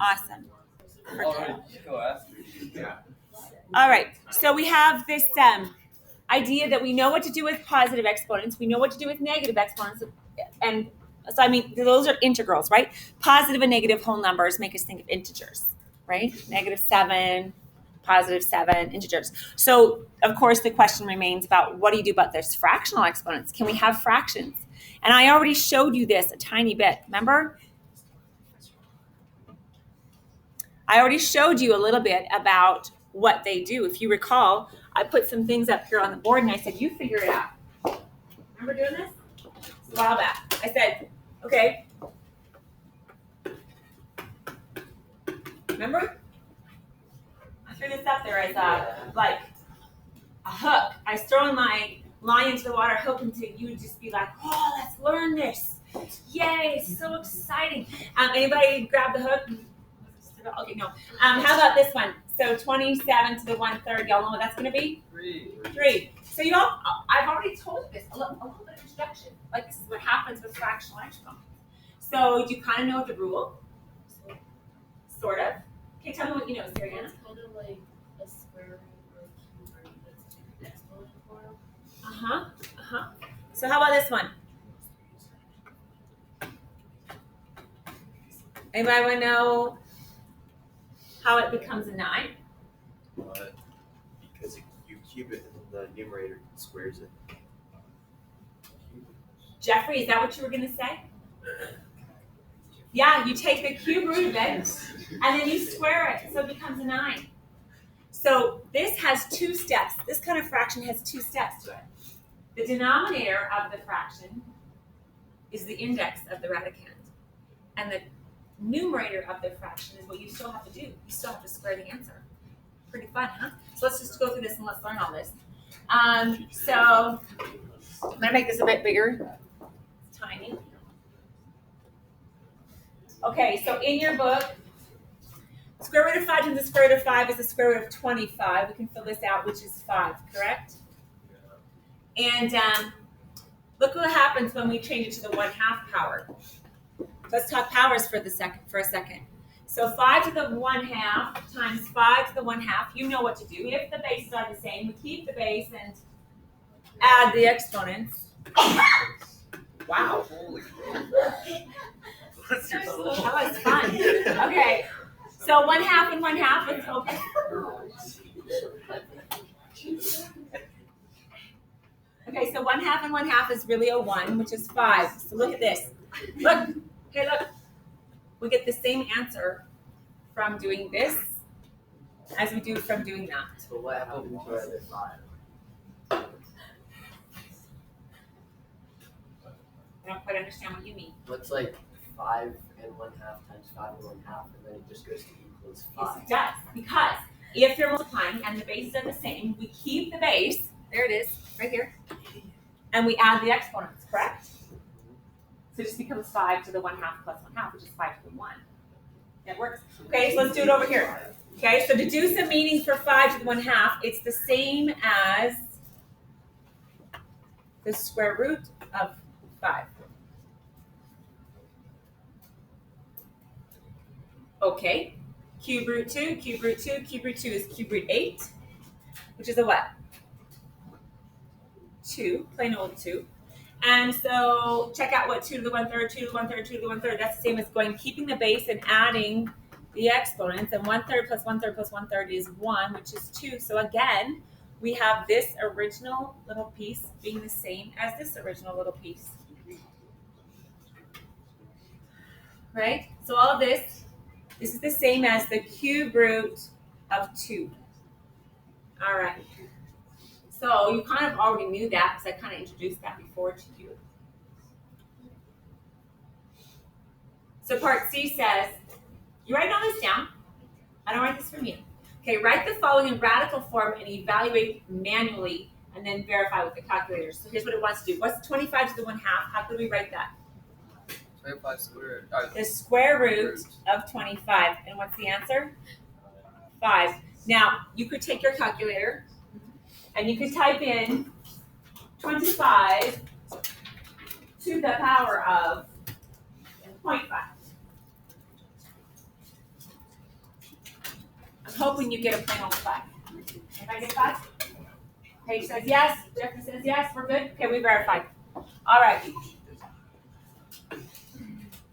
Awesome. All right. So we have this idea that we know what to do with positive exponents. We know what to do with negative exponents. And so, I mean, those are integrals, right? Positive and negative whole numbers make us think of integers, right? -7, +7, integers. So, of course, the question remains about what do you do about this fractional exponents? Can we have fractions? And I already showed you this a tiny bit, remember? I already showed you a little bit about what they do. If you recall, I put some things up here on the board and I said, you figure it out. Remember doing this? A while back. I said, okay. Remember? I threw this up there as like a hook. I was throwing my line into the water hoping you would just be like, oh, let's learn this. Yay, it's so exciting. Anybody grab the hook? Okay, no. How about this one? So 27 to the 1/3. Y'all know what that's going to be? 3. So you all, I've already told you this. A little bit of introduction. Like this is what happens with fractional exponents. So do you kind of know the rule? Sort of. Okay, tell me what you know, Sariana. It's kind of like a square root or a cube root that's two exponent form. So how about this one? Anybody want to know how it becomes a 9? Because you cube it and the numerator squares it. Jeffrey, is that what you were going to say? Yeah, you take the cube root of it and then you square it, so it becomes a 9. So this has 2 steps. This kind of fraction has 2 steps to it. The denominator of the fraction is the index of the radicand. And the numerator of the fraction is what you still have to do. You still have to square the answer. Pretty fun, huh? So let's just go through this and let's learn all this. So I'm going to make this a bit bigger. It's tiny. Okay, so in your book, square root of 5 times the square root of 5 is the square root of 25. We can fill this out, which is 5, correct? And look what happens when we change it to the 1/2 power. Let's talk powers for a second. So 5 to the 1/2 times 5 to the 1/2. You know what to do. If the bases are the same, we keep the base and add the exponents. Wow. That was fun. Okay. So 1/2 and 1/2. Let's focus. Okay, so 1/2 and 1/2 is really a 1, which is 5. So look at this. Look. Okay, look. We get the same answer from doing this as we do from doing that. So what happened to the 5? I don't quite understand what you mean. What's like 5 and 1/2 times 5 and 1/2, and then it just goes to equals 5. Yes, it does. Because if you're multiplying and the bases are the same, we keep the base. There it is, right here. And we add the exponents, correct? So it just becomes 5 to the 1/2 plus 1/2, which is 5 to the 1. That works. Okay, so let's do it over here. Okay, so to do some meanings for 5 to the 1/2, it's the same as the square root of 5. Okay, cube root 2, cube root 2, cube root 2 is cube root 8, which is a what? 2, plain old 2. And so check out what 2 to the 1/3, 2 to the 1/3, 2 to the 1/3. That's the same as keeping the base and adding the exponents. And 1/3 plus 1/3 plus 1/3 is 1, which is 2. So again, we have this original little piece being the same as this original little piece. Right? So all of this is the same as the cube root of 2. All right. So you kind of already knew that because I kind of introduced that before to you. So part C says, you write all this down. I don't write this from you. Okay, write the following in radical form and evaluate manually and then verify with the calculator. So here's what it wants to do. What's 25 to the 1/2? How could we write that? 25 squared. The square root of 25. And what's the answer? 5. Now, you could take your calculator and you could type in 25 to the power of 0.5. hoping you get a plain old 5. If I get 5? Paige says yes. Jeffrey says yes. We're good? Okay, we verified. All right.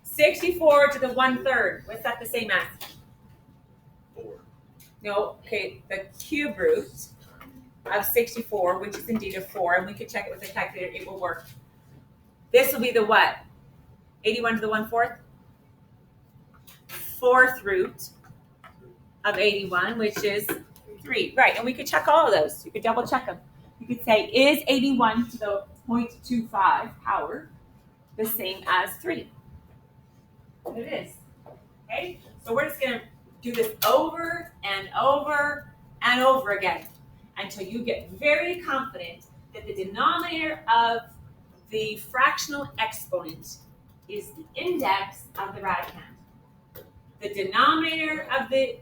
64 to the 1/3. What's that the same as? 4. No, okay, the cube root of 64, which is indeed a 4, and we could check it with a calculator, it will work. This will be the what? 81 to the 1/4? 4th root of 81, which is 3. Right, and we could check all of those. You could double check them. You could say, is 81 to the 0.25 power the same as 3? And it is. Okay, so we're just going to do this over and over and over again until you get very confident that the denominator of the fractional exponent is the index of the radicand. The denominator of the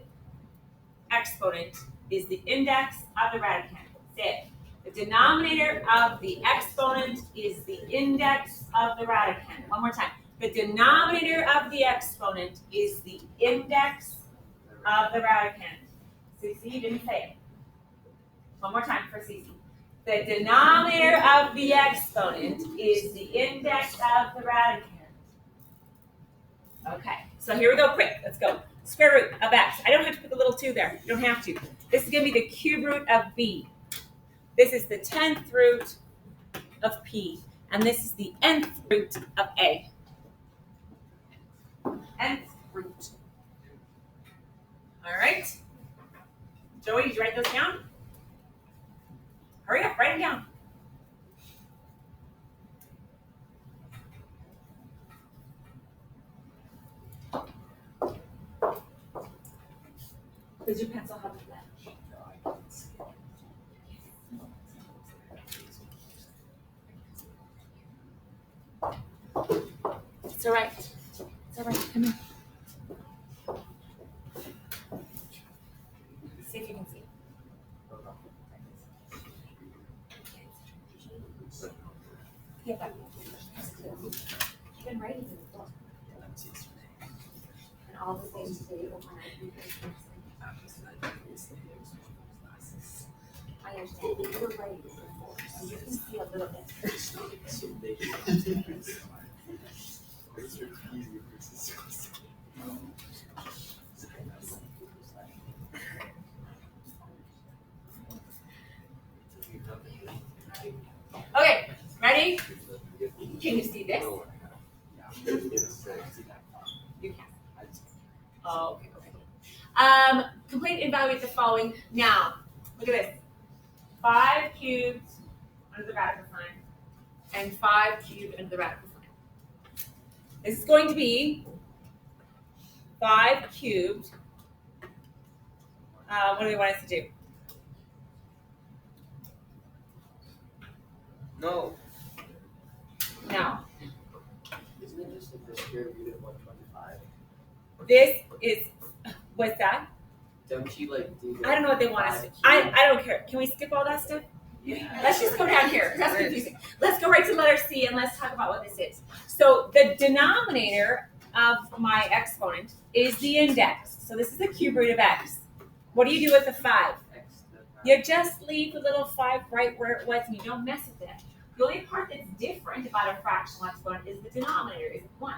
exponent is the index of the radicand. Say it. The denominator of the exponent is the index of the radicand. One more time. The denominator of the exponent is the index of the radicand. Cece, you didn't say it. One more time for Cece. The denominator of the exponent is the index of the radicand. Okay, so here we go, quick, let's go. Square root of x. I don't have to put the little 2 there. You don't have to. This is going to be the cube root of b. This is the 10th root of p. And this is the nth root of a. Nth root. All right. Joey, did you write those down? Hurry up, write them down. Does your pencil help with that? It's all right. It's all right. Come here. See if you can see. Yeah, but you've been writing in the book. And all the things today will when I do this. I understand. You were writing before, so you can see a little bit. Okay, ready? Can you see this? You can. Oh, okay. Complete and evaluate the following. Now, look at this. 5 cubed under the radical sign and 5 cubed under the radical sign. This is going to be 5 cubed. What do we want us to do? No. No. Isn't it just like the square root of 125? This is, what's that? Don't you like do I don't know what they want us to. I don't care. Can we skip all that stuff? Let's just go down here. That's confusing. Let's go right to letter C and let's talk about what this is. So the denominator of my exponent is the index. So this is the cube root of x. What do you do with the 5? You just leave the little 5 right where it was and you don't mess with it. The only part that's different about a fractional exponent is the denominator is 1.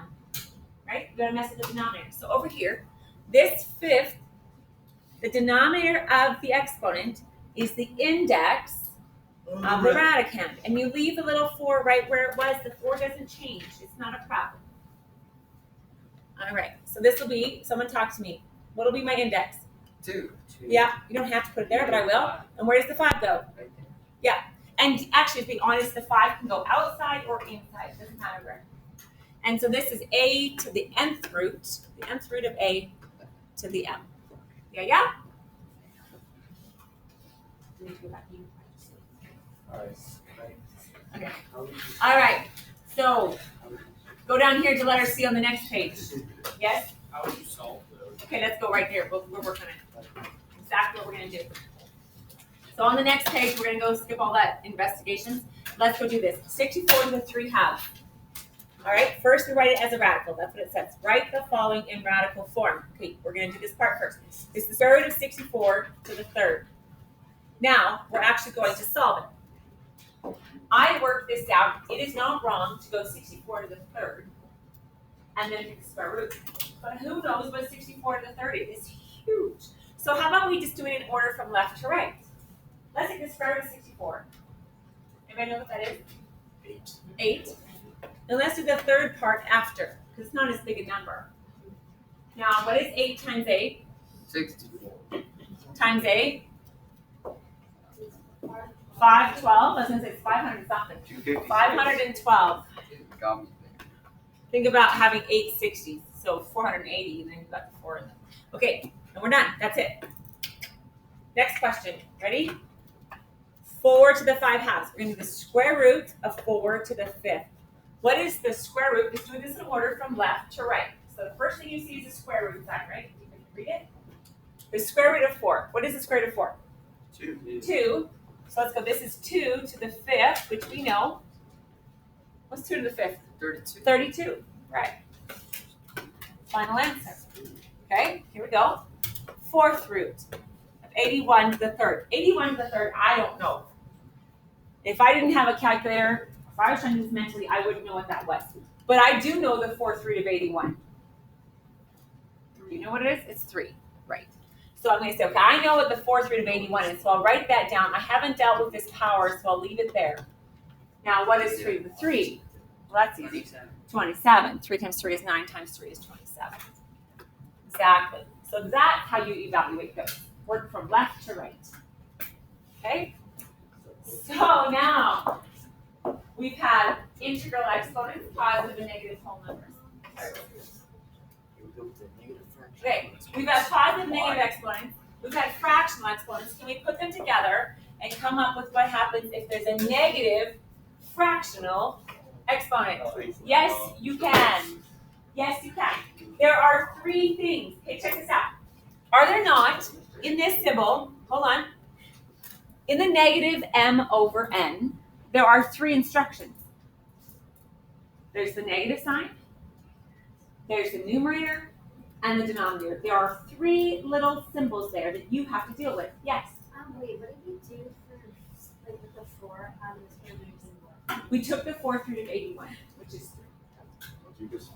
Right? You gotta mess with the denominator. So over here, this 5th, the denominator of the exponent is the index of the radicand. And you leave the little 4 right where it was. The 4 doesn't change. It's not a problem. All right. So this will be, someone talk to me. What will be my index? 2. Yeah, you don't have to put it there, but I will. And where does the 5 go? Right there. Yeah. And actually, to be honest, the 5 can go outside or inside. It doesn't matter where. And so this is a to the nth root of a to the m. Yeah? Okay. All right. So go down here to letter C on the next page. Yes? How would you solve those? Okay, let's go right there. We're working on it. Exactly what we're going to do. So on the next page, we're going to go skip all that investigations. Let's go do this. 64 to the 3 halves. All right, first we write it as a radical. That's what it says. Write the following in radical form. Okay, we're going to do this part first. It's the square root of 64 to the third. Now, we're actually going to solve it. I worked this out. It is not wrong to go 64 to the third and then take the square root. But who knows what 64 to the third is? It's huge. So how about we just do it in order from left to right? Let's take the square root of 64. Anybody know what that is? 8. And let's do the third part after, because it's not as big a number. Now, what is 8 times 8? 64. Times 8? 512. I was going to say it's 500 something. 256. 512. Got me there. Think about having 8 60s, so 480, and then you've got the 4 in them. Okay, and we're done. That's it. Next question. Ready? 4 to the 5 halves. We're going to do the square root of 4 to the 5th. What is the square root? Let's do this in order from left to right. So the first thing you see is the square root sign, right? You can read it. The square root of 4. What is the square root of 4? 2. 2. So let's go. This is 2 to the 5th, which we know. What's 2 to the 5th? 32. 32. Right. Final answer. Okay, here we go. 4th root of 81 to the 3rd. 81 to the 3rd, I don't know. If I didn't have a calculator, if I was trying to do this mentally, I wouldn't know what that was. But I do know the 4th root of 81. Do you know what it is? It's 3. Right. So I'm going to say, okay, I know what the 4th root of 81 is, so I'll write that down. I haven't dealt with this power, so I'll leave it there. Now, what is 3 to the 3? Well, that's easy. 27. 3 times 3 is 9 times 3 is 27. Exactly. So that's how you evaluate those. Work from left to right. Okay? So now, we've had integral exponents, positive and negative whole numbers. Okay, we've got positive and negative exponents. We've got fractional exponents. Can we put them together and come up with what happens if there's a negative fractional exponent? Yes, you can. Yes, you can. There are 3 things. Okay, check this out. Are there not, in this symbol, hold on, in the negative m over n, there are 3 instructions. There's the negative sign, there's the numerator, and the denominator. There are 3 little symbols there that you have to deal with. Yes? Wait, what did you do for like with the 4 on the square root symbol? We took the 4th root of 81, which is 3. You just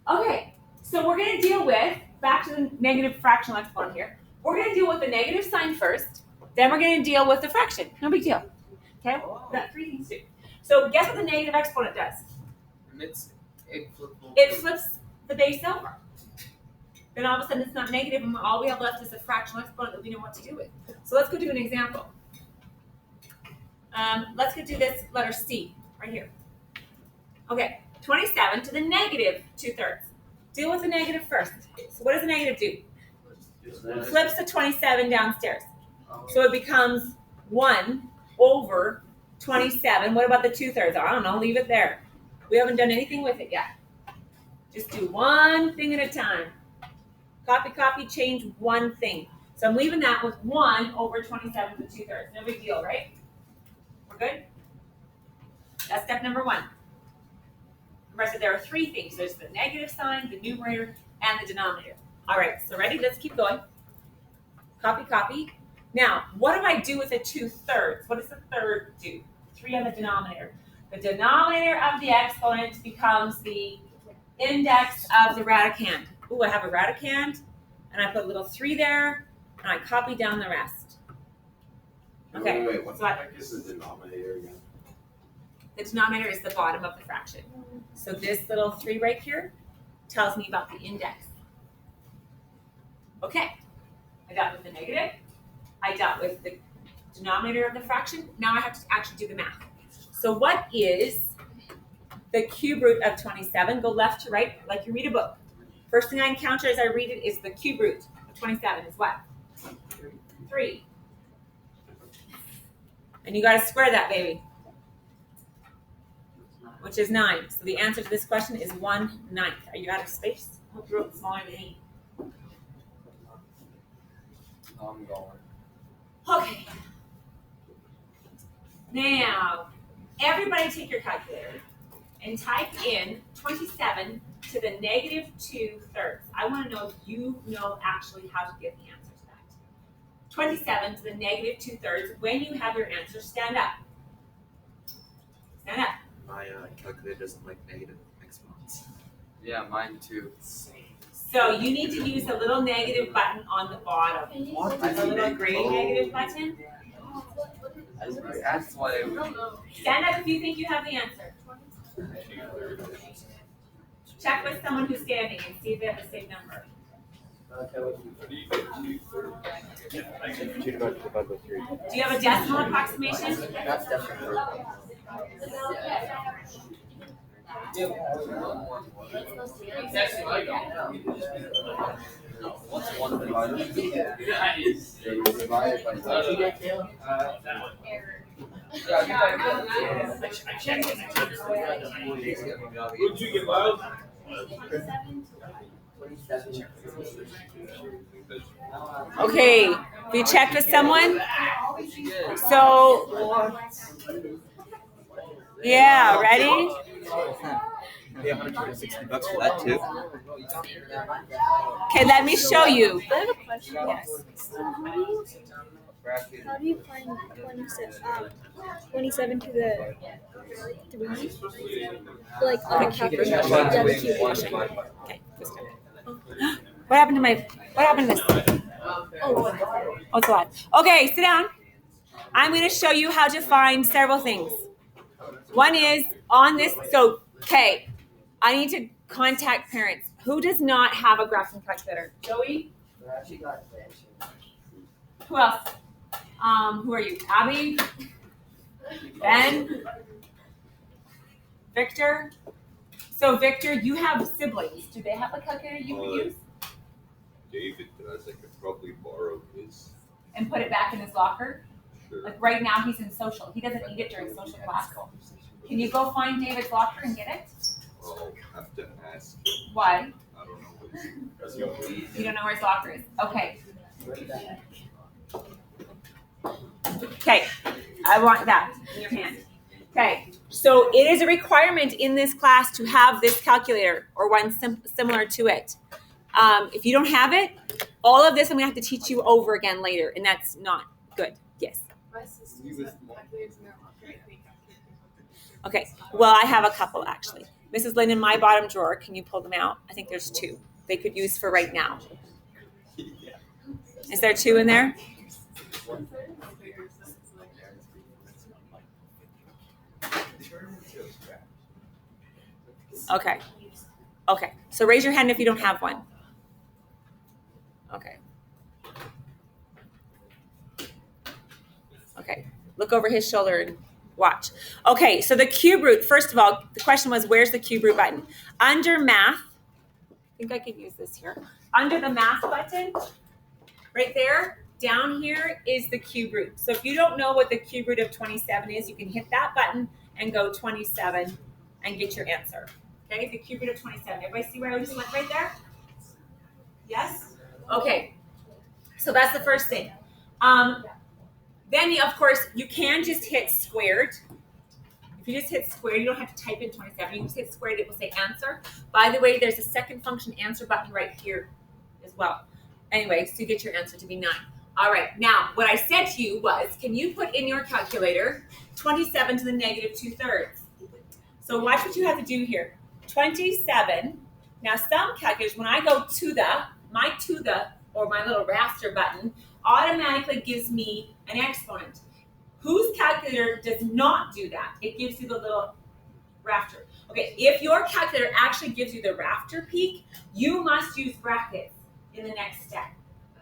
Okay, so we're going to deal with, back to the negative fractional exponent here. We're going to deal with the negative sign first, then we're going to deal with the fraction. No big deal. Okay? We've got 3 things to do. So guess what the negative exponent does? It flips the base over. Then all of a sudden it's not negative, and all we have left is a fractional exponent that we know what to do with. So let's go do an example. Let's go do this letter C right here. Okay, 27 to the negative 2/3. Deal with the negative first. So what does the negative do? Flips the 27 downstairs. So it becomes 1 over 27. What about the 2/3? I don't know, leave it there. We haven't done anything with it yet. Just do one thing at a time. Copy, copy, change one thing. So I'm leaving that with 1 over 27 to the 2/3. No big deal, right? We're good? That's step number 1. Remember I said there are 3 things. There's the negative sign, the numerator, and the denominator. All right, so ready? Let's keep going. Copy, copy. Now, what do I do with the 2/3? What does the third do? 3 on the denominator. The denominator of the exponent becomes the index of the radicand. Ooh, I have a radicand, and I put a little 3 there, and I copy down the rest. Okay, Wait, what so the heck is the denominator again? the denominator is the bottom of the fraction. So this little 3 right here tells me about the index. Okay, I dealt with the negative. I dealt with the denominator of the fraction. Now I have to actually do the math. So what is the cube root of 27? Go left to right like you read a book. First thing I encounter as I read it is the cube root of 27 is what? 3. And you got to square that, baby, which is 9. So the answer to this question is 1/9. Are you out of space? I hope you wrote smaller than 8. I'm going. Okay. Now, everybody take your calculator and type in 27 to the negative 2/3. I want to know if you know actually how to get the answer to that. 27 to the negative 2/3. When you have your answer, stand up. Stand up. My calculator doesn't like negative exponents. Yeah, mine too. So you need to use the little negative button on the bottom. The little gray negative button. That's what I would. Stand up if you think you have the answer. Check with someone who's standing and see if they have the same number. Do you have a decimal approximation? That's definitely. What's 1 divided by 2? Divided by 2. Would you get loud? Okay, we checked with someone. So, yeah, ready? Pay $160 for that too. Okay, let me show you. I have a question. Yes. How do you find 27 to the 3? Like on the calculator. Yeah, the cube. Okay. What happened to this? Oh, Oh, it's a lot. Okay, sit down. I'm going to show you how to find several things. One is on this. So, okay, I need to contact parents. Who does not have a graphing calculator? Joey? Who else? Who are you? Abby? Ben? Victor? So, Victor, you have siblings. Do they have a calculator you could use? David does. I could probably borrow his. And put it back in his locker? Sure. Like right now, he's in social. He doesn't need it during social class. Can you go find David's locker and get it? I'll have to ask. Why? I don't know what You don't know where his locker is. Okay. Okay. I want that in your hand. Okay. So it is a requirement in this class to have this calculator or one similar to it. If you don't have it, all of this I'm going to have to teach you over again later, and that's not good. Yes. Okay. Well, I have a couple actually. Mrs. Lynn, in my bottom drawer, can you pull them out? I think there's 2 they could use for right now. Is there 2 in there? Okay. Okay. So raise your hand if you don't have one. Okay. Okay. Look over his shoulder and watch. Okay, so the cube root, first of all, the question was, where's the cube root button? Under math, I think I could use this here. Under the math button, right there, down here is the cube root. So if you don't know what the cube root of 27 is, you can hit that button and go 27 and get your answer. Okay, the cube root of 27. Everybody see where I just went right there? Yes? Okay, so that's the first thing. Then, of course, you can just hit squared. If you just hit squared, you don't have to type in 27. You just hit squared, it will say answer. By the way, there's a second function answer button right here as well. Anyway, so you get your answer to be 9. All right, now, what I said to you was, can you put in your calculator 27 to the negative 2/3? So watch what you have to do here. 27. Now, some calculators, when I go to the, or my little rafter button, automatically gives me an exponent. Whose calculator does not do that? It gives you the little rafter. Okay, if your calculator actually gives you the rafter peak, you must use brackets in the next step.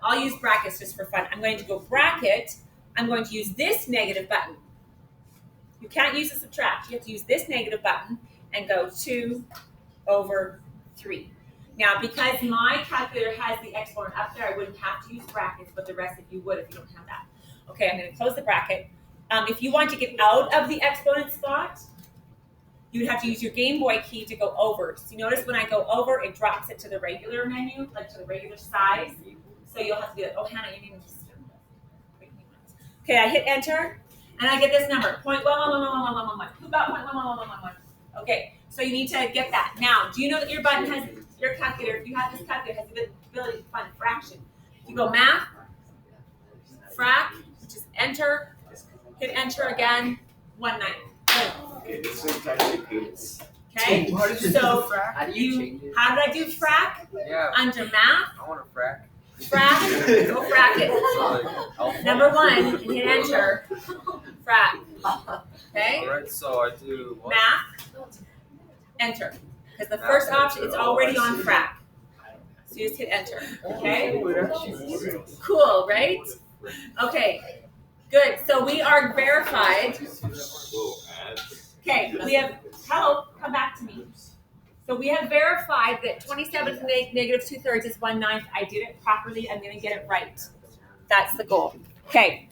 I'll use brackets just for fun. I'm going to go bracket. I'm going to use this negative button. You can't use the subtract. You have to use this negative button and go 2/3. Now, because my calculator has the exponent up there, I wouldn't have to use brackets, but the rest of you would if you don't have that. Okay, I'm going to close the bracket. If you want to get out of the exponent spot, you would have to use your Game Boy key to go over. So you notice when I go over, it drops it to the regular menu, like to the regular size. So you'll have to be like, oh, Hannah, you need to. Okay, I hit enter, and I get this number, 0.111111. Who got 0.111111? Okay, So you need to get that. Now, do you know that your button has, your calculator, if you have this calculator, has the ability to find fraction. If you go math, frac, which is enter, hit enter again, 1/9. Okay, this is actually paints. Okay? How did you So How do you change it? how did I do frac? Yeah, Under math, I want a frack. frac, go frac it. So, like, Number 1, hit enter, frac. Okay? Alright, so I do what? Math, enter. Because the first option is already on frac. So you just hit enter. Okay? Cool, right? Okay. Good. So we are verified. Little ad. Okay, we have, hello, come back to me. So we have verified that 27 to negative 2/3 is 1/9. I did it properly. I'm going to get it right. That's the goal. Okay.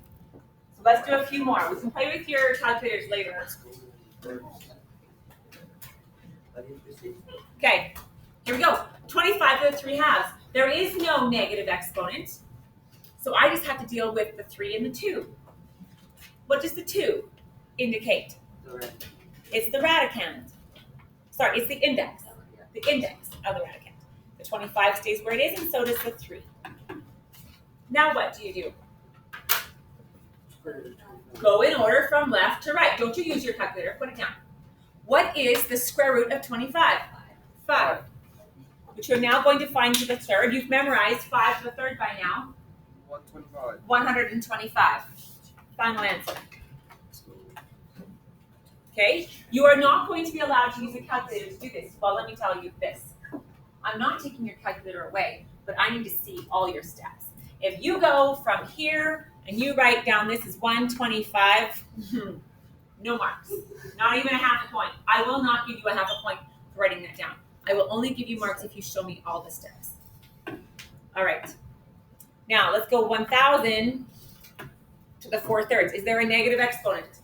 So let's do a few more. We can play with your calculators later. Okay, here we go. 25 to the 3/2. There is no negative exponent. So I just have to deal with the 3 and the 2. What does the 2 indicate? It's the radicand. Sorry, it's the index. The index of the radicand. The 25 stays where it is, and so does the 3. Now what do you do? Go in order from left to right. Don't you use your calculator. Put it down. What is the square root of 25? 5. Which you're now going to find to the third. You've memorized 5 to the third by now. 125. 125. Final answer. Okay? You are not going to be allowed to use a calculator to do this. Well, let me tell you this. I'm not taking your calculator away, but I need to see all your steps. If you go from here and you write down this is 125, no marks. Not even a half a point. I will not give you a half a point for writing that down. I will only give you marks if you show me all the steps. All right. Now, let's go 1,000 to the 4/3. Is there a negative exponent?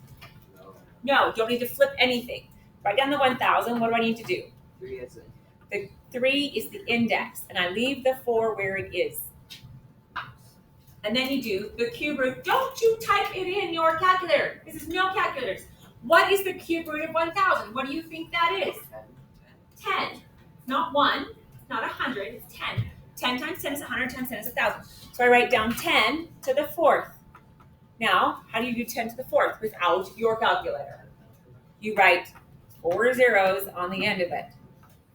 No, don't need to flip anything. Write down the 1,000. What do I need to do? 3 is it. The 3 is the index, and I leave the 4 where it is. And then you do the cube root. Don't you type it in your calculator. This is no calculators. What is the cube root of 1,000? What do you think that is? 10. Not 1, not 100, it's 10. 10 times 10 is 100, times 10 is 1,000. So I write down 10 to the 4th. Now, how do you do 10 to the 4th without your calculator? You write 4 zeros on the end of it.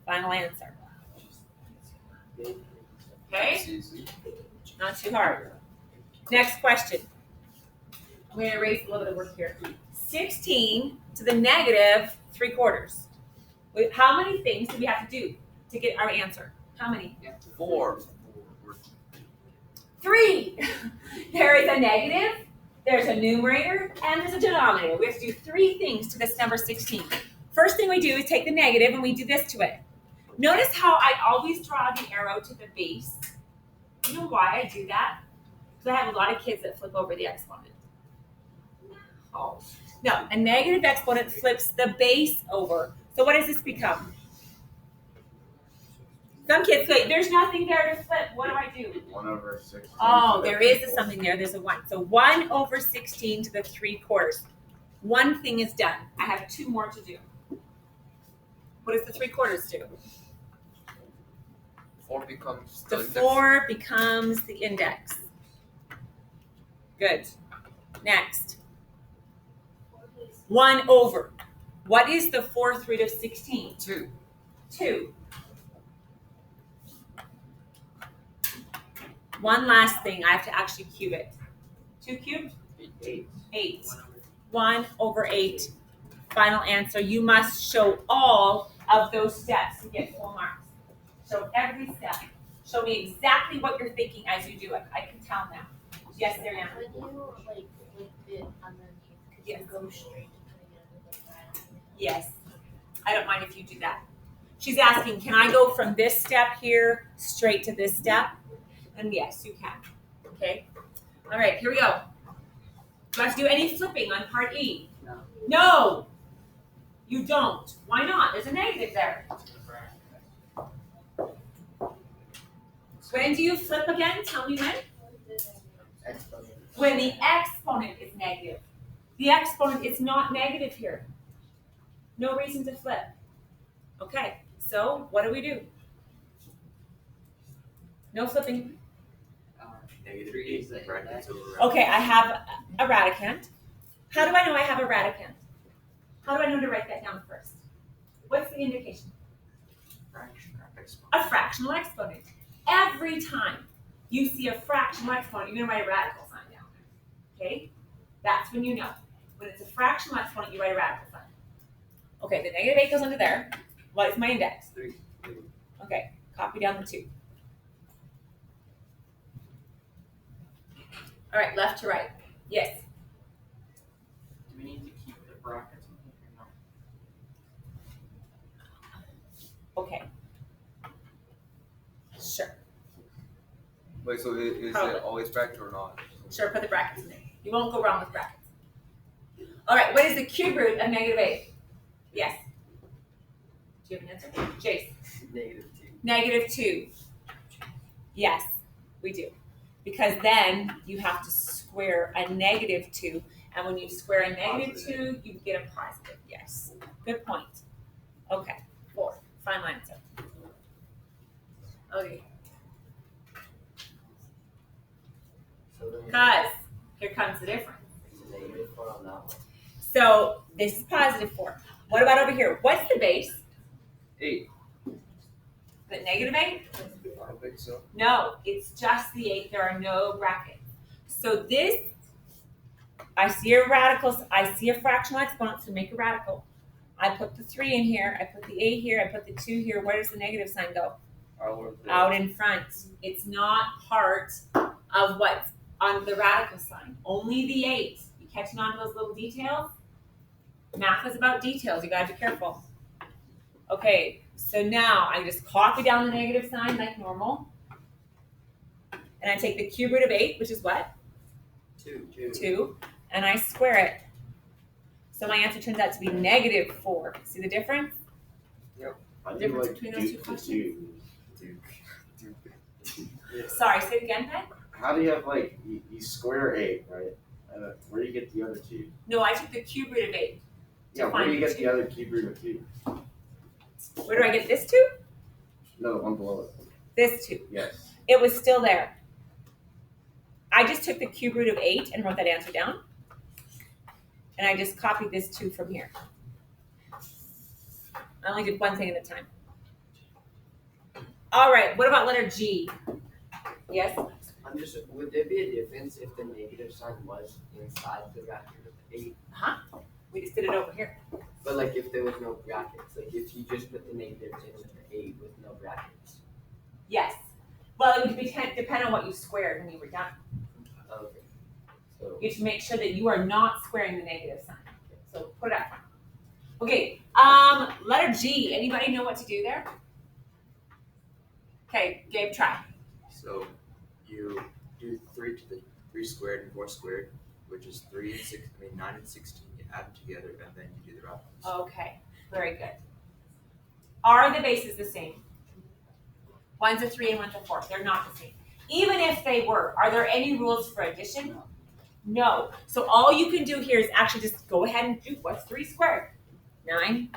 Final answer. Okay? That's easy. Not too hard. Next question. I'm going to erase a little bit of work here. 16 to the negative 3/4. How many things do we have to do to get our answer? How many? 4. 3. There is a negative, there's a numerator, and there's a denominator. We have to do 3 things to this number 16. First thing we do is take the negative and we do this to it. Notice how I always draw the arrow to the base. You know why I do that? Because I have a lot of kids that flip over the exponent. Oh. No, a negative exponent flips the base over. So what does this become? Some kids say, there's nothing there to flip. What do I do? 1/16. Oh, there is something there. There's a 1. So 1/16 to the 3/4. One thing is done. I have 2 more to do. What does the 3/4 do? 4 becomes The index. 4 becomes the index. Good. Next. 1/. What is the 4th root of 16? 2. 2. One last thing. I have to actually cube it. 2 cubed? 8. 1/8. Final answer. You must show all of those steps to get full marks. Show every step. Show me exactly what you're thinking as you do it. I can tell now. Yes, Marianne. When you like flip it underneath, could Yes. you go straight to putting it under the right? Yes. I don't mind if you do that. She's asking, can I go from this step here straight to this step? And yes, you can. Okay? All right, here we go. Do I have to do any flipping on part E? No. No! You don't. Why not? There's a negative there. When do you flip again? Tell me when. Exponent. When the exponent is negative. The exponent is not negative here. No reason to flip. Okay, so what do? No flipping. Negative 8 in brackets over. Okay, I have a radicand. How do I know I have a radicand? How do I know to write that down first? What's the indication? Fraction or exponent. A fractional exponent. Every time you see a fractional exponent, you're going to write a radical sign down. Okay? That's when you know. When it's a fractional exponent, you write a radical sign. Okay, the negative 8 goes under there. What is my index? 3. Okay, copy down the 2. All right, left to right. Yes. Do we need to keep the brackets in here? No. Okay. Sure. Wait, so is Probably. it always bracket or not? Sure, put the brackets in there. You won't go wrong with brackets. All right, what is the cube root of negative 8? Yes. Do you have an answer? Jace. -2. Negative 2. Yes, we do. Because then you have to square a negative 2. And when you square a negative 2, you get a positive. Yes. Good point. Okay. 4. Final answer. Okay. So then Because here comes the difference. it's a -4 on that one. So this is positive 4. What about over here? What's the base? 8. The negative 8? I think so. No, it's just the 8. There are no brackets. So this, I see a radical, I see a fractional exponent, so make a radical. I put the 3 in here, I put the 8 here, I put the 2 here. Where does the negative sign go? Out in front. It's not part of what's on the radical sign. Only the 8. You catching on to those little details? Math is about details. You gotta be careful. Okay, so now I just copy down the negative sign like normal. And I take the cube root of 8, which is what? 2. 2, and I square it. So my answer turns out to be negative 4. See the difference? I do Difference like between those two Duke the questions? Duke. Sorry, say it again, Ben? How do you have like you square 8, right? Where do you get the other 2? No, I took the cube root of 8. Yeah, where find do you the get the other cube root of 2? Where do I get this 2? No, the one below it. This 2. Yes. It was still there. I just took the cube root of 8 and wrote that answer down. And I just copied this 2 from here. I only did one thing at a time. All right, what about letter G? Yes? I'm just, would there be a difference if the negative sign was inside the bracket of the 8? We just did it over here. But like if there was no brackets, like if you just put the negatives in with the 8 with no brackets. Yes. Well, it would depend on what you squared when you were done. Okay. So You have to make sure that you are not squaring the negative sign. So put it up. Okay, letter G. Anybody know what to do there? Okay, Gabe, try. So you do 3 to the 3 squared and 4 squared, which is 9 and 16. You add them together and then you do the radicals. Okay, very good. Are the bases the same? One's a 3 and one's a 4. They're not the same. Even if they were, are there any rules for addition? No. So all you can do here is actually just go ahead and do what's 3 squared? 9.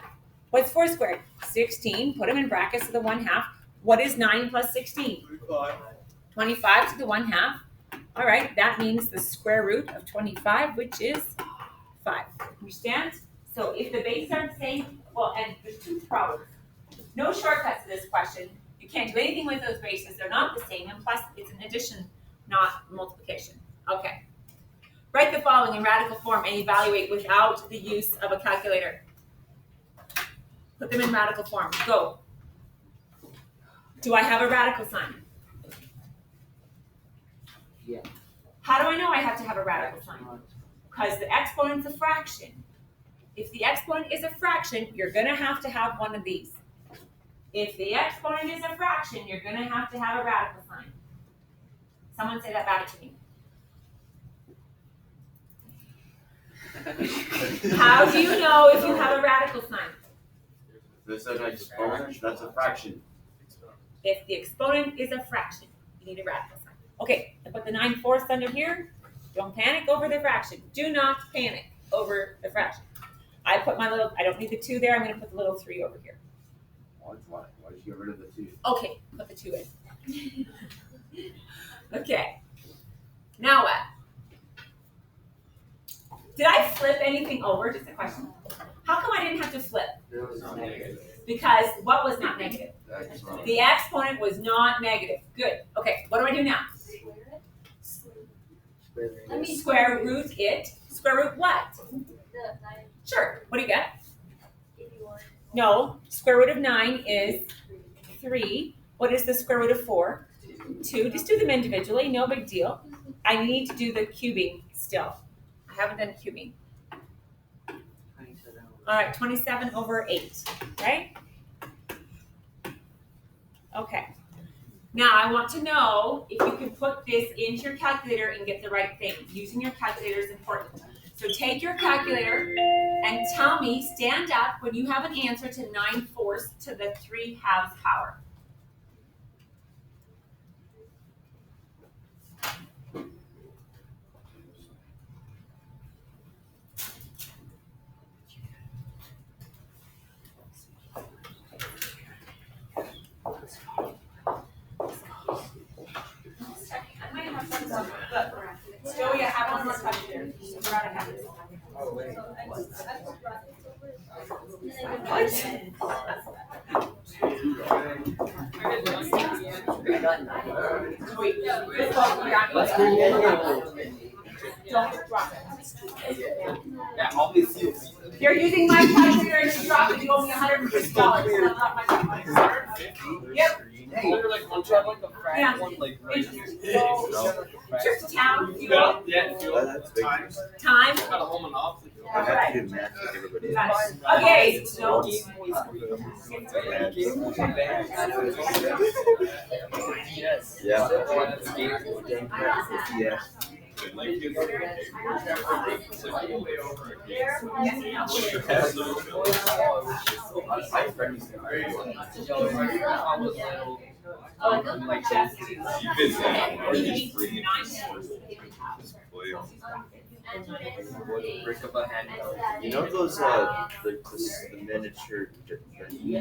What's 4 squared? 16. Put them in brackets to the 1/2. What is 9 plus 16? 25 to the 1/2. All right, that means the square root of 25, which is 5. Understand? So if the bases aren't the same, well, and there's 2 problems. No shortcuts to this question. You can't do anything with those bases. They're not the same, and plus it's an addition, not multiplication. Okay. Write the following in radical form and evaluate without the use of a calculator. Put them in radical form. Go. Do I have a radical sign? Yeah. How do I know I have to have a radical sign? Because the exponent's a fraction. If the exponent is a fraction, you're going to have one of these. If the exponent is a fraction, you're going to have a radical sign. Someone say that back to me. How do you know if you have a radical sign? This is an exponent, that's a fraction. If the exponent is a fraction, you need a radical sign. Okay, I put the 9/4 under here. Don't panic over the fraction. Do not panic over the fraction. I put my little, I don't need the 2 there, I'm going to put the little 3 over here. Why did you get rid of the 2? Okay, put the 2 in. Okay. Now what? Did I flip anything over? Just a question. How come I didn't have to flip? Because what was not negative? The exponent was not negative. Good. Okay, what do I do now? Square root it. Square root what? Sure. What do you get? No. Square root of 9 is 3. What is the square root of 4? 2. Just do them individually. No big deal. I need to do the cubing still. I haven't done cubing. All right, 27 over 8, right? Okay. Now I want to know if you can put this into your calculator and get the right thing. Using your calculator is important. So take your calculator and tell me, stand up when you have an answer to 9/4 to the 3/2 power. I might have some stuff, but Joey, I have one more question. I forgot I have this. Wait, this one, don't drop it. Yeah, obviously. You're using my calculator and you drop it, you owe me $150. That's not my money. Yep. Literally, like, one time, like, a frac Yeah. one, like, right here. Trip to town, fuel, Yeah, fuel. That's big. time. Got a home and off. I have to do math like everybody else. Okay, so Yes. Yeah. Yeah. Yeah. Like, just. Break up a hand. You know those the miniature games at you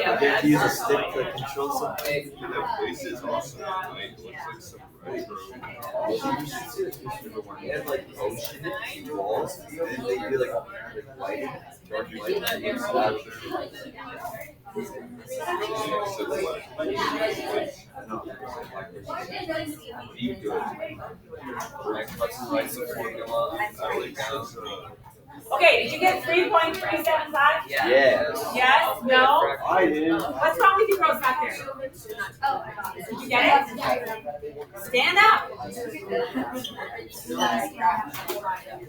have to use a stick to control something. That place is awesome. Right? It looks like some retro. They have like ocean walls, and they do like lighting, dark lighting. okay, did you get 3.375? Yeah. Yes? No? I did. What's wrong with you girls back there? Did you get it? Stand up.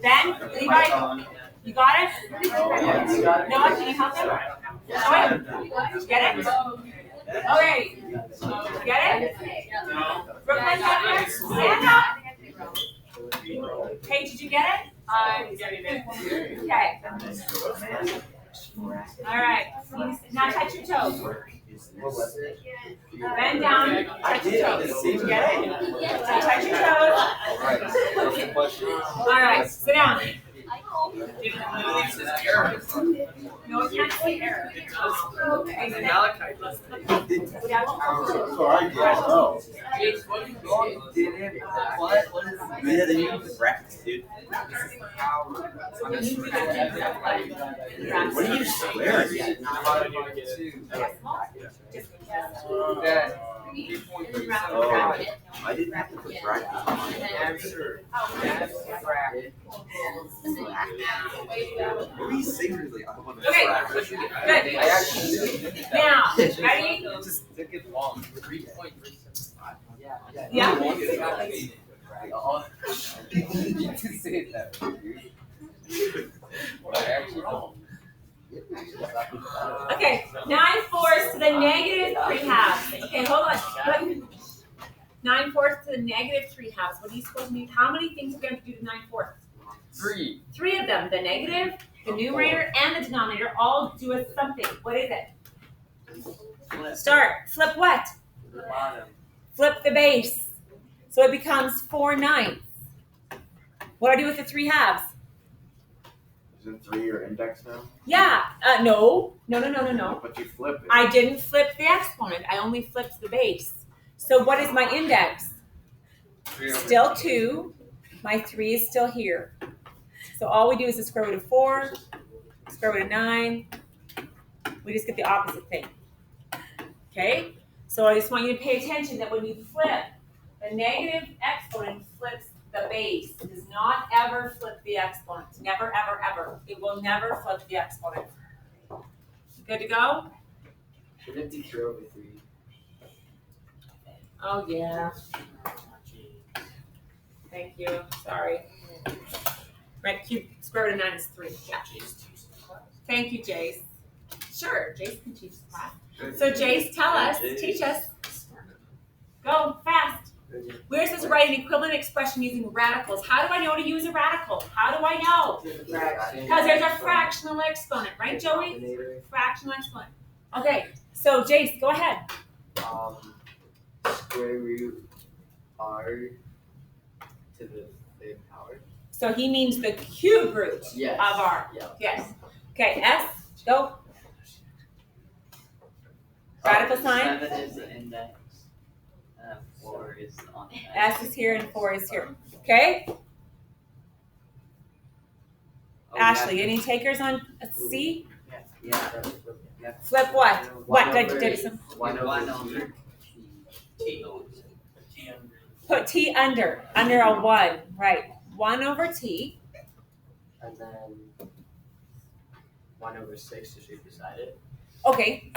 Ben, Levi, you got it? Noah, can you help him? Noah, get it? Okay. Get it? Brooklyn, got it? Stand up. Hey, did you get it? I'm getting it. Okay. All right. Now touch your toes. Bend down. Touch your toes. Did you get it? So touch your toes. All right. Sit down. No, it can't see error. Okay, sit down. So I guess. Oh. Yeah, they use the brackets, dude. What are you swearing? Oh, I didn't have to put brackets on mine. Maybe secretly I want to Okay, bracket. good. I actually did. Now, ready? Just stick it long. 3.375. Yeah. You can say it that way, dude. But I actually don't. Okay, 9/4 to the negative 3/2. Okay, hold on. Look. 9/4 to the negative 3/2. What are you supposed to mean? How many things are going to do to 9/4? 3. 3 of them. The negative, the numerator, and the denominator all do us something. What is it? Start. Flip what? The bottom. Flip the base. So it becomes 4/9. What do I do with the 3/2? Isn't 3 your index now? Yeah. No. But you flip it. I didn't flip the exponent. I only flipped the base. So what is my index? Still 2. My 3 is still here. So all we do is the square root of 4, square root of 9. We just get the opposite thing. Okay? So I just want you to pay attention that when you flip, the negative exponent flips the base. It does not ever flip the exponent. Never, ever, ever. It will never flip the exponent. Good to go? Shouldn't it be 2 over 3? Oh, yeah. Thank you. Sorry. Right, cube square root of 9 is 3. Yeah. Thank you, Jace. Sure, Jace can teach the class. So Jace, tell us, teach us. Go fast. Where's this write an equivalent expression using radicals? How do I know to use a radical? How do I know? Because there's a fractional exponent, right, Joey? Fractional exponent. Okay, so Jace, go ahead. Square root r to the 5th power. So he means the cube root Yes. of r. Yeah. Yes. Okay, S, go. Radical sign. 7 is the index. 4 is on the S is here and 4 is here. Okay? Ashley, any takers on C? Yeah. Flip what? What? Did I do some? 1 over T. Put T under a 1. Right. 1 over T. and then 1 over 6 is right beside it. Okay.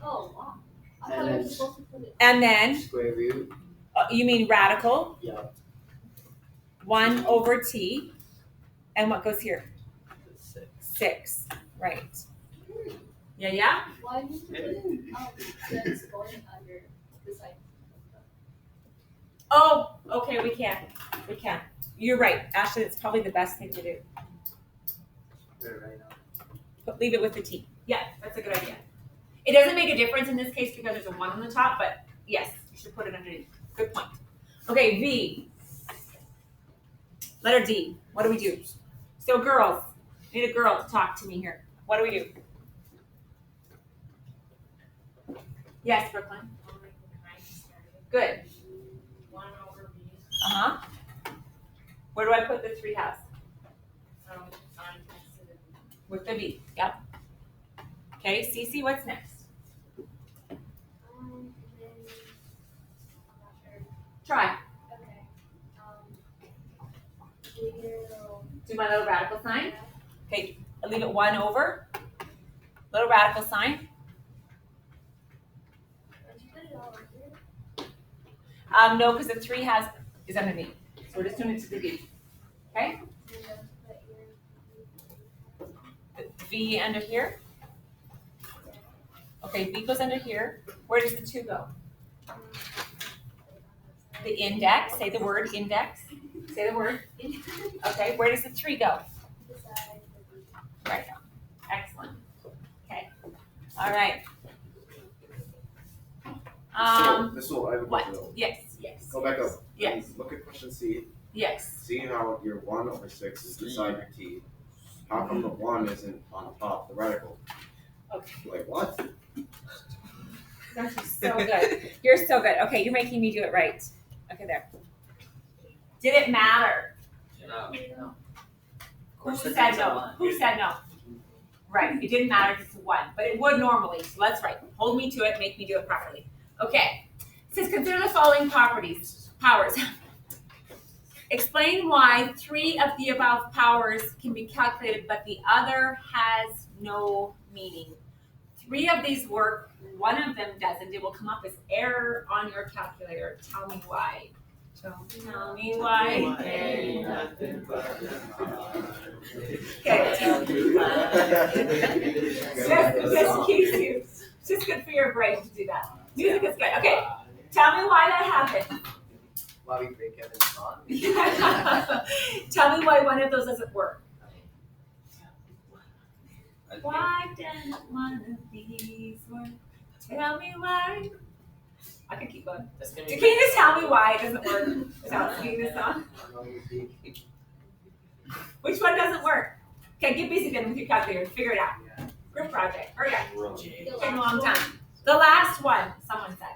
Oh, wow. I And thought I then was supposed to put it. And then, square root. you mean radical? Yeah. 1 over T. And what goes here? 6. 6. Right. Yeah? Why did you put it? That's going under the side. Oh, okay, we can. You're right. Ashley, it's probably the best thing to do. Leave it with the T. Yeah, that's a good idea. It doesn't make a difference in this case because there's a 1 on the top, but yes, you should put it underneath. Good point. Okay, V. Letter D. What do we do? So girls, I need a girl to talk to me here. What do we do? Yes, Brooklyn. Good. 1 over b. Uh-huh. Where do I put the 3/2? On next to the b. With the V. Yep. Okay, Cece, what's next? And then, I'm not sure. Try. Okay. Little. Do my little radical sign. Okay, I'll leave it 1 over. Little radical sign. Did you put it all in here? No, because the 3 is underneath. So we're just doing it to the V. Okay? And then put your. The V under here. Okay, V goes under here. Where does the 2 go? The index. Say the word index. Say the word. Okay, where does the 3 go? Beside the B. Right. Excellent. Okay. All right. This will, I have a What? question though. Yes. Go back up. Yes. Look at question C. Yes. Seeing how your 1 over 6 is beside your T, how come the 1 isn't on top, the radical? Okay. Like what? Gosh, you're so good. You're so good. Okay, you're making me do it right. Okay, there. Did it matter? No. Who said no? Who said no? Right, it didn't matter if it's a 1, but it would normally. So let's write. Hold me to it, make me do it properly. Okay. It says consider the following powers. Explain why 3 of the above powers can be calculated, but the other has no meaning. 3 of these work, 1 of them doesn't. It will come up as error on your calculator. Tell me why. Tell me why. Okay. Just keeps you. It's just good for your brain to do that. Music is good. Okay. Tell me why that happened. Why we break Kevin's song? Tell me why 1 of those doesn't work. Why doesn't 1 of these work? Tell me why. I can keep going. That's gonna Can be you just tell me why it doesn't work without singing this song? Which one doesn't work? Okay, get busy then with your calculator. Figure it out. Group project. Hurry up. It's taking a long time. The last one, someone said.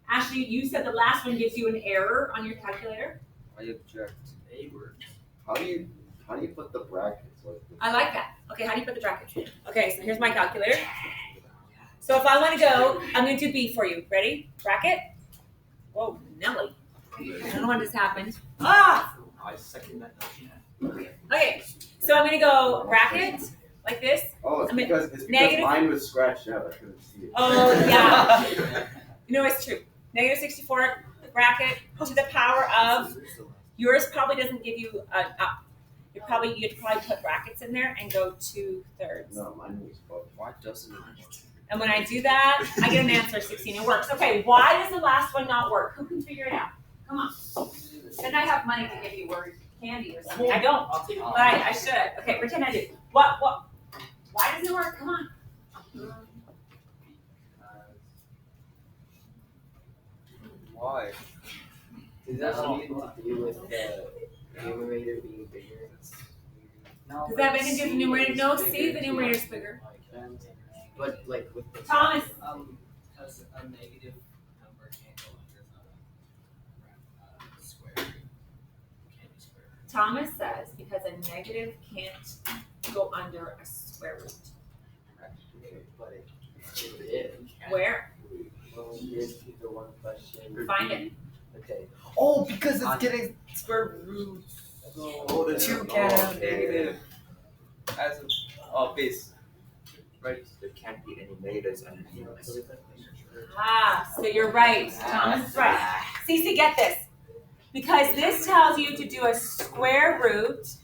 Ashley, you said the last one gives you an error on your calculator. I object. A word. How do you put the brackets like this? I like that. Okay, how do you put the brackets? Okay, so here's my calculator. So if I want to go, I'm going to do B for you. Ready? Bracket. Whoa, Nelly. I don't know what just happened. Ah! I second that notion. Okay, so I'm going to go bracket like this. Oh, it's I mean, because negative- mine was scratched out. I couldn't see it. Oh, yeah. You know, it's true. Negative 64 bracket to the power of, yours probably doesn't give you an up. You'd probably put brackets in there and go 2/3. No, mine was both. Why doesn't it? And when I do that, I get an answer of 16. It works. Okay, why does the last one not work? Who can figure it out? Come on. Then I have money to give you word candy or something. I don't, I'll take it. but I should. Okay, pretend I do. What? Why doesn't it work? Come on. Why? Does that have anything to do with the numerator being bigger? Does that have anything to do with the numerator? No, see, the numerator's bigger. But like with the Thomas. Because a negative number can't go under the square root. Can't be square root. Thomas says because a negative can't go under a square root. but it did. Where? Well, here's the one question. Find it. Okay. Oh, because it's getting square root. Oh, there's Two a- can have okay. negative. As a base. Right. There can't be any negatives underneath this. Ah, so you're right. Thomas is right. Cece, get this. Because this tells you to do a square root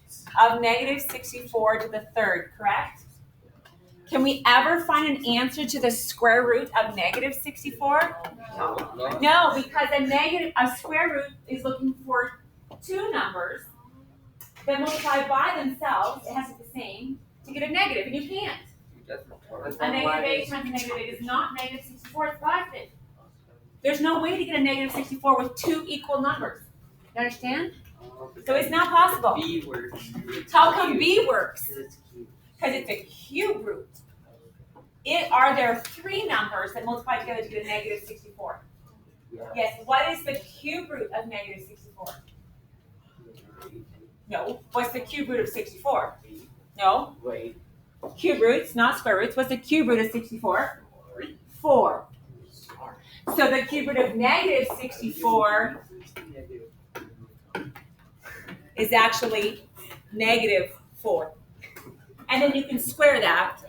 of negative 64 to the third, correct? Can we ever find an answer to the square root of negative 64? No, because a square root is looking for two numbers that multiply by themselves, it has to be the same, to get a negative, and you can't. A negative 8 times a negative 8 is not negative 64, it's positive. There's no way to get a negative 64 with two equal numbers. You understand? So it's not possible. B works. How come B works? Because it's cute. Because it's a cube root. Are there three numbers that multiply together to get a negative 64? Yeah. Yes, what is the cube root of negative 64? No. What's the cube root of 64? No. Wait. Cube roots, not square roots. What's the cube root of 64? 4. So the cube root of negative 64 is actually negative 4. And then you can square that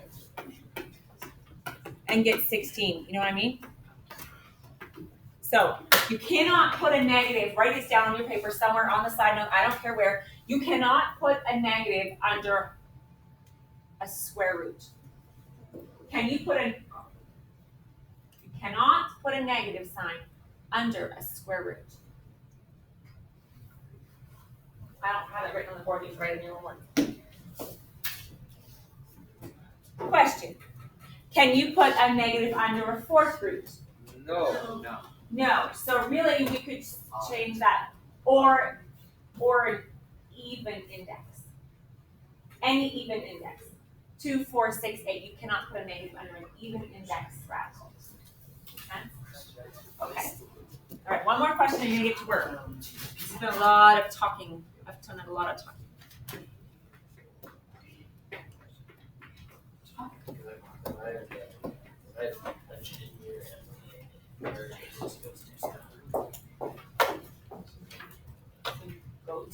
and get 16. You know what I mean? So you cannot put a negative, write this down on your paper somewhere on the side note, I don't care where. You cannot put a negative under a square root. You cannot put a negative sign under a square root. I don't have it written on the board, you can write it in your own words. Question. Can you put a negative under a fourth root? No. No. So really we could change that. Or an even index. Any even index. 2, 4, 6, 8. You cannot put a negative under an even index radical. Okay. All right, one more question and you're gonna get to work. This has been a lot of talking. I've done a lot of talking. Go to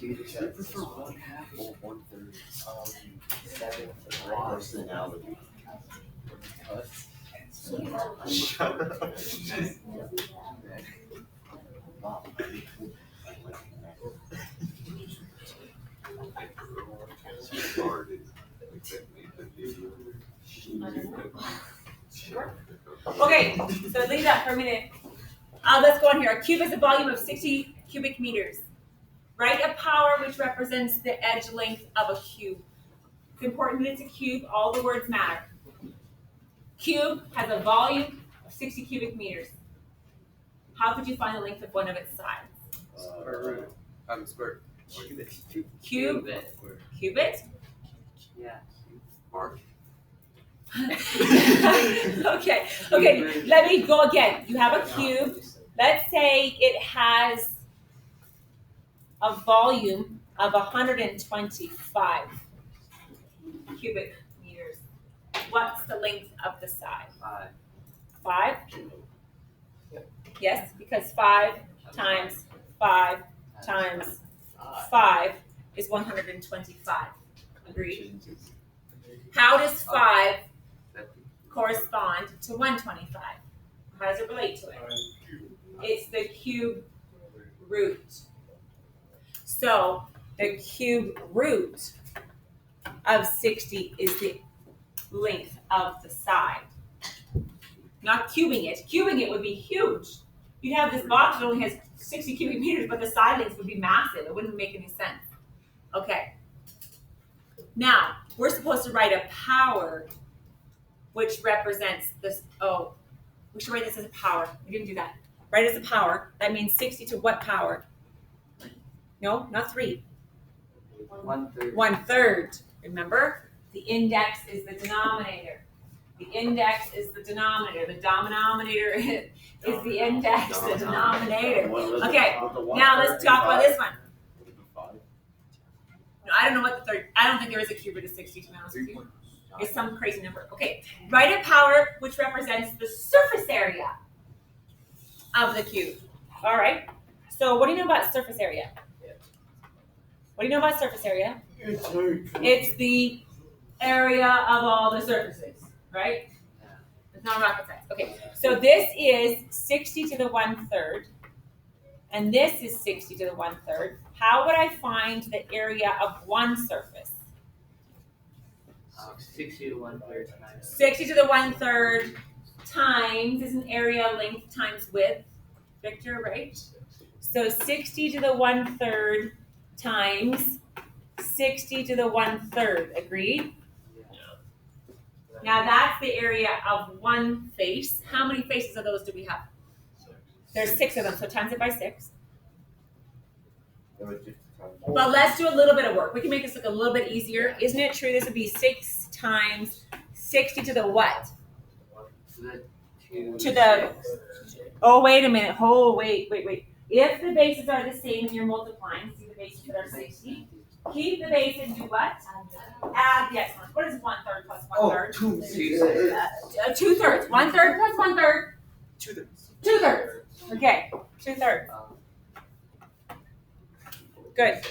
2 to 7 for 1/2 or 1/3 of 7 for y. Personality. Shut up. Okay, so leave that for a minute. Let's go on here. A cube is a volume of 60 cubic meters. Write a power which represents the edge length of a cube. It's important that it's a cube. All the words matter. Cube has a volume of 60 cubic meters. How could you find the length of one of its sides? Square. Cubit? Yeah. Arc. Okay, let me go again. You have a cube. Let's say it has a volume of 125 cubic meters. What's the length of the side? 5? Yes, because 5 times 5 times 5 is 125. Agreed? How does 5 correspond to 125? How does it relate to it? It's the cube root. So the cube root of 60 is the length of the side. Not cubing it. Cubing it would be huge. You'd have this box that only has 60 cubic meters, but the side lengths would be massive. It wouldn't make any sense. Okay. Now, we're supposed to write a power which represents this. Oh, we should write this as a power. We didn't do that. Write it as a power. That means 60 to what power? No, not 3. 1/3. 1/3. Remember? The index is the denominator. The index is the denominator. The denominator is the index, the denominator. Okay, now let's talk about this one. No, I don't know what the third. I don't think there is a cube root of 60, to be honest with you. It's some crazy number. Okay, write a power which represents the surface area of the cube. All right. So what do you know about surface area? What do you know about surface area? It's the area of all the surfaces, right? It's not rocket science. Okay, so this is 60 to the 1/3, and this is 60 to the 1/3. How would I find the area of one surface? 60 to 1/3 times. 60 to the 1/3 times is an area length times width, Victor, right? So 60 to the 1/3 times 60 to the 1/3, agreed? Now that's the area of one face. How many faces of those do we have? There's 6 of them, so times it by 6. But let's do a little bit of work. We can make this look a little bit easier. Isn't it true this would be 6 times 60 to the what? To the, oh, wait a minute. Oh, wait. If the bases are the same and you're multiplying, see the bases that are 60, keep the base and do what? Add the exponents. What is 1/3 plus 1/3? 2/3. 1/3 plus 1/3? 2/3. 2/3. Okay, 2/3. Good.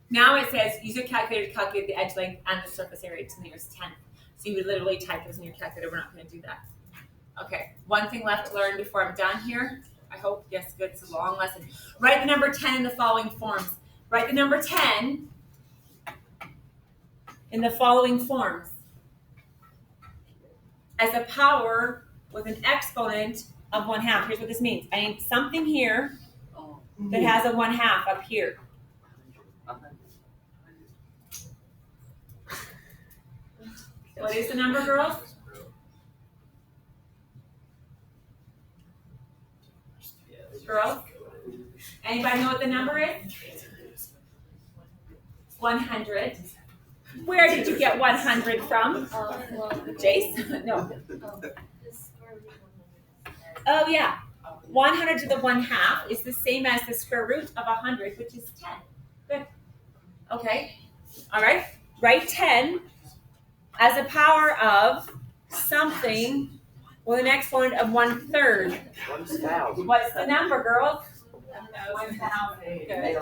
Now it says use your calculator to calculate the edge length and the surface area to the nearest tenth. So you would literally type this in your calculator. We're not going to do that. Okay, one thing left to learn before I'm done here. I hope. Yes, good. It's a long lesson. Write the number 10 in the following forms. Write the number 10 in the following forms. As a power with an exponent of 1/2. Here's what this means. I need something here that has a 1/2 up here. What is the number, girls? Girls? Anybody know what the number is? 100. Where did you get 100 from? Jace? No. Oh, yeah. 100 to the 1/2 is the same as the square root of 100, which is 10. Good. Okay. All right. Write 10 as a power of something with an exponent of 1/3. 1,000. What's the number, girls? 1,000. Good.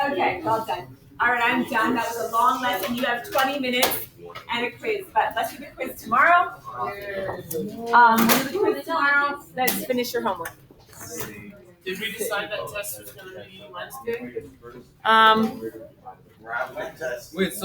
Okay, well done. All right, I'm done. That was a long lesson. You have 20 minutes and a quiz, but let's do the quiz tomorrow. We'll do the quiz tomorrow. Let's finish your homework. Did we decide that test was going to be Wednesday? Um, Wait, so